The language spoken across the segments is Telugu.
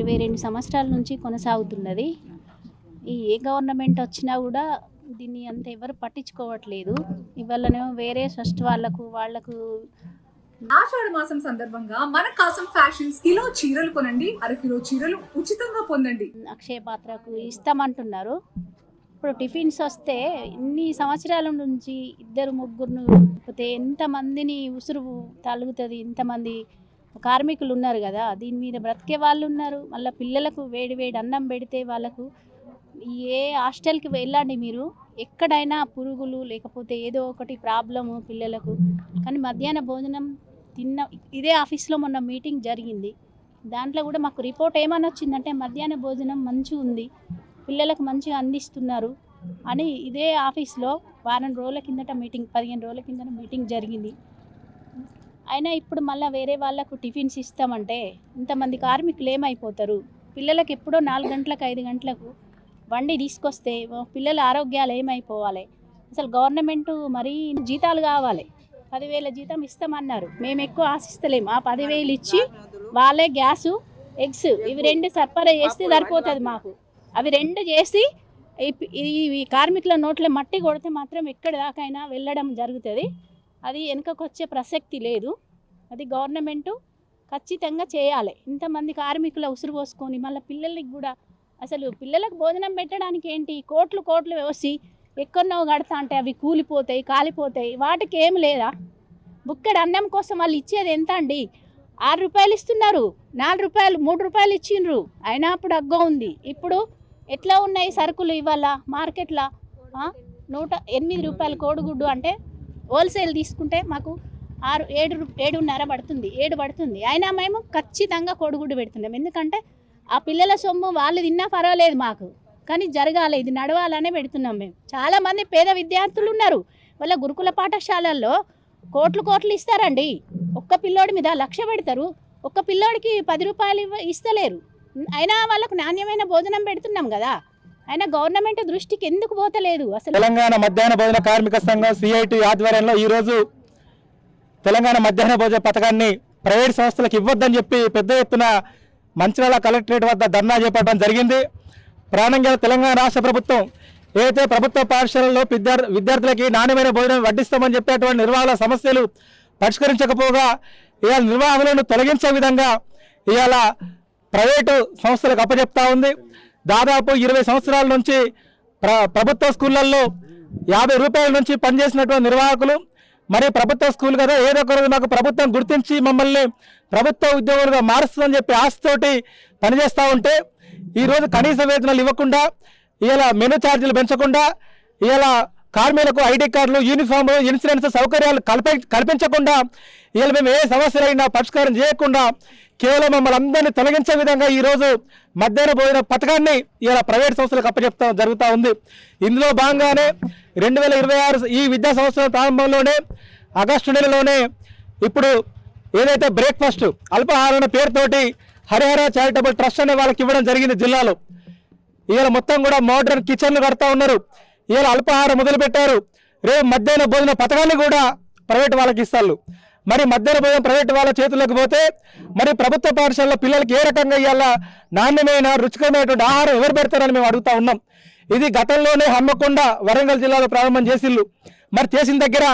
22 సంవత్సరాల నుంచి కొనసాగుతున్నది. ఏ గవర్నమెంట్ వచ్చినా కూడా దీన్ని అంత ఎవరు పట్టించుకోవట్లేదు. ఇవాళనేమో వేరే ట్రస్ట్ వాళ్ళకు ఆషాఢ మాసం సందర్భంగా మన కాసం ఫ్యాషన్స్ కిలో చీరలు కొనండి, అరకిలో చీరలు ఉచితంగా పొందండి. అక్షయ పాత్రకు ఇస్తామంటున్నారు. ఇప్పుడు టిఫిన్స్ వస్తే ఇన్ని సంవత్సరాల నుంచి 2-3 లేకపోతే ఎంతమందిని ఉసురు తలుగుతుంది, ఇంతమంది కార్మికులు ఉన్నారు కదా, దీని మీద బ్రతికే వాళ్ళు ఉన్నారు. మళ్ళీ పిల్లలకు వేడి వేడి అన్నం పెడితే వాళ్ళకు ఏ హాస్టల్కి వెళ్ళండి మీరు, ఎక్కడైనా పురుగులు లేకపోతే ఏదో ఒకటి ప్రాబ్లము పిల్లలకు. కానీ మధ్యాహ్న భోజనం ఇదే ఆఫీస్లో మొన్న మీటింగ్ జరిగింది. దాంట్లో కూడా మాకు రిపోర్ట్ ఏమని వచ్చిందంటే మధ్యాహ్న భోజనం మంచిగా ఉంది, పిల్లలకు మంచిగా అందిస్తున్నారు అని ఇదే ఆఫీస్లో వారం రోజుల కిందట మీటింగ్ 15 రోజుల కిందట మీటింగ్ జరిగింది. అయినా ఇప్పుడు మళ్ళీ వేరే వాళ్ళకు టిఫిన్స్ ఇస్తామంటే ఇంతమంది కార్మికులు ఏమైపోతారు? పిల్లలకు ఎప్పుడో 4 గంటలకు 5 గంటలకు వండి తీసుకొస్తే పిల్లల ఆరోగ్యాలు ఏమైపోవాలి? అసలు గవర్నమెంటు మరీ జీతాలు కావాలి, 10,000 జీతం ఇస్తామన్నారు. మేము ఎక్కువ ఆశిస్తలేము. ఆ 10,000 ఇచ్చి వాళ్ళే గ్యాసు ఎగ్స్ ఇవి 2 సరఫరా చేస్తే సరిపోతుంది మాకు. అవి 2 చేసి ఈ కార్మికుల నోట్ల మట్టి కొడితే మాత్రం ఎక్కడి దాకైనా వెళ్ళడం జరుగుతుంది. అది వెనుకకు వచ్చే ప్రసక్తి లేదు. అది గవర్నమెంటు ఖచ్చితంగా చేయాలి. ఇంతమంది కార్మికుల ఉసురు పోసుకొని మళ్ళీ పిల్లలకి కూడా అసలు పిల్లలకు భోజనం పెట్టడానికి ఏంటి కోట్లు వేసి ఎక్కడో కడతా అంటే అవి కూలిపోతాయి, కాలిపోతాయి. వాటికి ఏం లేదా? బుక్కడి అన్నం కోసం వాళ్ళు ఇచ్చేది ఎంత అండి? 6 రూపాయలు ఇస్తున్నారు, 4 రూపాయలు 3 రూపాయలు ఇచ్చిండ్రు. అయినా అప్పుడు అగ్గ ఉంది. ఇప్పుడు ఎట్లా ఉన్నాయి సరుకులు? ఇవాళ మార్కెట్లో 108 రూపాయలు కోడిగుడ్డు అంటే హోల్సేల్ తీసుకుంటే మాకు 7.5 పడుతుంది, 7 పడుతుంది. అయినా మేము ఖచ్చితంగా కోడిగుడ్డు పెడుతున్నాం. ఎందుకంటే ఆ పిల్లల సొమ్ము వాళ్ళు తిన్నా పర్వాలేదు మాకు, కానీ జరగాలి, ఇది నడవాలనే పెడుతున్నాం మేము. చాలామంది పేద విద్యార్థులు ఉన్నారు. వాళ్ళ గురుకుల పాఠశాలల్లో కోట్లు ఇస్తారండి. ఒక్క పిల్లోడి మీద 1,00,000 పెడతారు, ఒక్క పిల్లోడికి 10 రూపాయలు ఇస్తలేరు. అయినా వాళ్ళకు నాణ్యమైన భోజనం పెడుతున్నాం కదా. అయినా గవర్నమెంట్ దృష్టికి ఎందుకు పోతలేదు? అసలు తెలంగాణ మధ్యాహ్న భోజన కార్మిక సంఘం సిఐటి ఆధ్వర్యంలో ఈరోజు తెలంగాణ మధ్యాహ్న భోజన పథకాన్ని ప్రైవేట్ సంస్థలకు ఇవ్వద్దని చెప్పి పెద్ద ఎత్తున మంచిర్యాల కలెక్టరేట్ వద్ద ధర్నా చేపట్టడం జరిగింది. ప్రాణంగా తెలంగాణ రాష్ట్ర ప్రభుత్వం ఏదైతే ప్రభుత్వ పాఠశాలల్లో విద్యార్థులకి నాణ్యమైన భోజనం వడ్డిస్తామని చెప్పేటువంటి నిర్వాహకుల సమస్యలు పరిష్కరించకపోగా ఇవాళ నిర్వాహకులను తొలగించే విధంగా ఇవాళ ప్రైవేటు సంస్థలకు అప్పచెప్తా ఉంది. దాదాపు 20 సంవత్సరాల నుంచి ప్రభుత్వ స్కూళ్ళల్లో 50 రూపాయల నుంచి పనిచేసినటువంటి నిర్వాహకులు మరి ప్రభుత్వ స్కూల్ కదా ఏదో ఒక రోజు మాకు ప్రభుత్వం గుర్తించి మమ్మల్ని ప్రభుత్వ ఉద్యోగులుగా మారుస్తుందని చెప్పి ఆశతోటి పనిచేస్తూ ఉంటే ఈరోజు కనీస వేతనాలు ఇవ్వకుండా, ఇలా మెనూ ఛార్జీలు పెంచకుండా, ఇలా కార్మికులకు ఐడి కార్డులు, యూనిఫామ్, ఇన్సూరెన్స్ సౌకర్యాలు కల్పించకుండా, ఇలా మేము ఏ సమస్యలైనా పరిష్కారం చేయకుండా కేవలం మమ్మల్ని అందరినీ తొలగించే విధంగా ఈరోజు మధ్యాహ్న భోజన పథకాన్ని ఇలా ప్రైవేట్ సంస్థలకు అప్పచెప్తా జరుగుతూ ఉంది. ఇందులో భాగంగానే 2026 ఈ విద్యా సంవత్సరం ప్రారంభంలోనే ఆగస్టు నెలలోనే ఇప్పుడు ఏదైతే బ్రేక్ఫాస్ట్ అల్పాహారం పేరుతోటి హరిహర చారిటబుల్ ట్రస్ట్ అనే వాళ్ళకి ఇవ్వడం జరిగింది జిల్లాలో. ఇవాళ మొత్తం కూడా మోడర్న్ కిచెన్లు కడతా ఉన్నారు. ఇవాళ అల్పాహారం మొదలుపెట్టారు. రేపు మధ్యాహ్న భోజన పథకాన్ని కూడా ప్రైవేట్ వాళ్ళకి ఇస్తారు. మరి మధ్యాహ్న భోజనం ప్రైవేట్ వాళ్ళ చేతుల్లోకి పోతే మరి ప్రభుత్వ పాఠశాలలో పిల్లలకి ఏ రకంగా ఇవాళ నాణ్యమైన రుచికరమైనటువంటి ఆహారం ఎవరు పెడతారని మేము అడుగుతా ఉన్నాం. ఇది గతంలోనే హన్మకొండ వరంగల్ జిల్లాలో ప్రారంభం చేసిళ్ళు. మరి చేసిన దగ్గర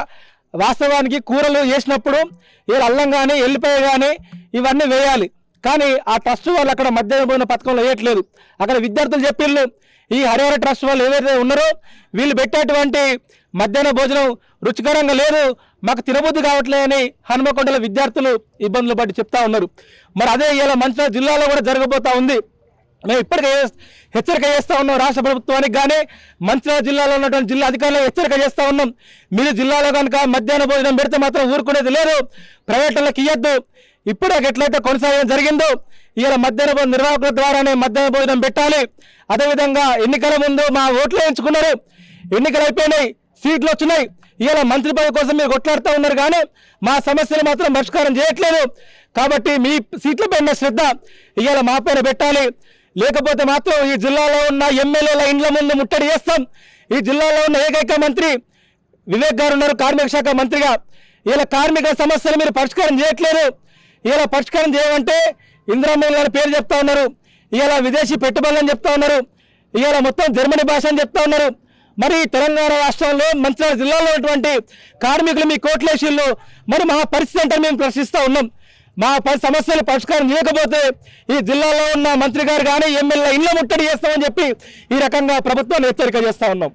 వాస్తవానికి కూరలు వేసినప్పుడు ఇలా అల్లం కానీ ఎల్లిపాయ కానీ ఇవన్నీ వేయాలి. కానీ ఆ ట్రస్ట్ వాళ్ళు అక్కడ మధ్యాహ్న భోజన పథకంలో వేయట్లేదు. అక్కడ విద్యార్థులు చెప్పిళ్ళు ఈ హరిహర ట్రస్ట్ వాళ్ళు ఏవైతే ఉన్నారో వీళ్ళు పెట్టేటువంటి మధ్యాహ్న భోజనం రుచికరంగా లేదు, మాకు తినబుద్ధి కావట్లే అని హన్మకొండల విద్యార్థులు ఇబ్బందులు పడి చెప్తా ఉన్నారు. మరి అదే ఇలా మంచిర్యాల జిల్లాలో కూడా జరగబోతా ఉంది. మేము ఇప్పటికే హెచ్చరిక చేస్తూ ఉన్నాం రాష్ట్ర ప్రభుత్వానికి కానీ మంచిర్యాల జిల్లాలో ఉన్నటువంటి జిల్లా అధికారులకు హెచ్చరిక చేస్తూ ఉన్నాం. మీరు జిల్లాలో కనుక మధ్యాహ్న భోజనం పెడితే మాత్రం ఊరుకునేది లేదు, ప్రైవేట్లకు ఇవ్వద్దు. ఇప్పుడు ఎట్లయితే కొనసాగడం జరిగిందో ఇలా మధ్యాహ్న భోజన నిర్వాహకుల ద్వారానే మధ్యాహ్న భోజనం పెట్టాలి. అదేవిధంగా ఎన్నికల ముందు మా ఓట్లు వేయించుకున్నారు, ఎన్నికలు అయిపోయినాయి, సీట్లు వచ్చినాయి. ఇలా మంత్రి పదవి కోసం మీరు కొట్లాడుతూ ఉన్నారు కానీ మా సమస్యలు మాత్రం పరిష్కారం చేయట్లేదు. కాబట్టి మీ సీట్ల పైన శ్రద్ధ ఇవాళ మా పైన పెట్టాలి. లేకపోతే మాత్రం ఈ జిల్లాలో ఉన్న ఎమ్మెల్యేల ఇండ్ల ముందు ముట్టడి చేస్తాం. ఈ జిల్లాలో ఉన్న ఏకైక మంత్రి వివేక్ గారు ఉన్నారు కార్మిక శాఖ మంత్రిగా. ఇలా కార్మిక సమస్యలు మీరు పరిష్కారం చేయట్లేదు. ఇలా పరిష్కారం చేయమంటే ఇందిరమ్మ గారి పేరు చెప్తా ఉన్నారు. ఇవాళ విదేశీ పెట్టుబడులు అని చెప్తా ఉన్నారు, ఇవాళ మొత్తం జర్మనీ భాష అని చెప్తా ఉన్నారు. మరి తెలంగాణ రాష్ట్రంలో మంచిర్యాల జిల్లాలో ఉన్నటువంటి కార్మికులు మీ కోట్లేషీళ్ళు మరి మా పరిస్థితి అంటే మేము ప్రశ్నిస్తూ ఉన్నాం. మా సమస్యలు పరిష్కారం చేయకపోతే ఈ జిల్లాలో ఉన్న మంత్రి గారు కానీ ఎమ్మెల్యే ఇళ్ళ ముట్టడి చేస్తామని చెప్పి ఈ రకంగా ప్రభుత్వాన్ని హెచ్చరిక చేస్తూ ఉన్నాం.